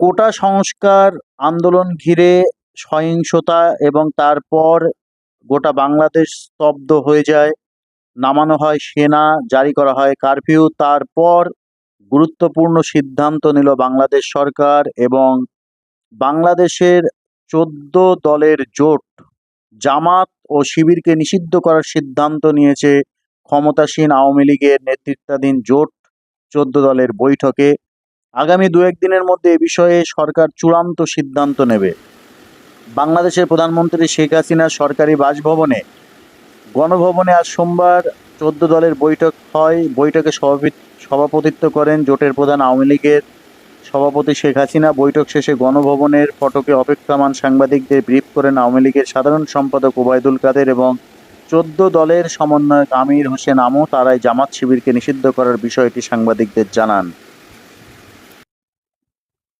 কোটা সংস্কার আন্দোলন ঘিরে সহিংসতা এবং তারপর গোটা বাংলাদেশ স্তব্ধ হয়ে যায়। নামানো হয় সেনা, জারি করা হয় কারফিউ। তারপর গুরুত্বপূর্ণ সিদ্ধান্ত নিল বাংলাদেশ সরকার এবং বাংলাদেশের ১৪ দলের জোট জামাত ও শিবিরকে নিষিদ্ধ করার সিদ্ধান্ত নিয়েছে ক্ষমতাসীন আওয়ামী লীগের নেতৃত্বাধীন জোট ১৪ দলের বৈঠকে। আগামী দু একদিনের মধ্যে এ বিষয়ে সরকার চূড়ান্ত সিদ্ধান্ত নেবে। বাংলাদেশের প্রধানমন্ত্রী শেখ হাসিনা সরকারি বাসভবনে গণভবনে আজ সোমবার ১৪ দলের বৈঠক হয়। বৈঠকে সভাপতিত্ব করেন জোটের প্রধান আওয়ামী লীগের সভাপতি শেখ হাসিনা। বৈঠক শেষে গণভবনের ফটকে অপেক্ষমান সাংবাদিকদের ব্রিফ করেন আওয়ামী লীগের সাধারণ সম্পাদক ওবায়দুল কাদের এবং ১৪ দলের সমন্বয়ক আমির হোসেন আমু। তারাই জামাত শিবিরকে নিষিদ্ধ করার বিষয়টি সাংবাদিকদের জানান।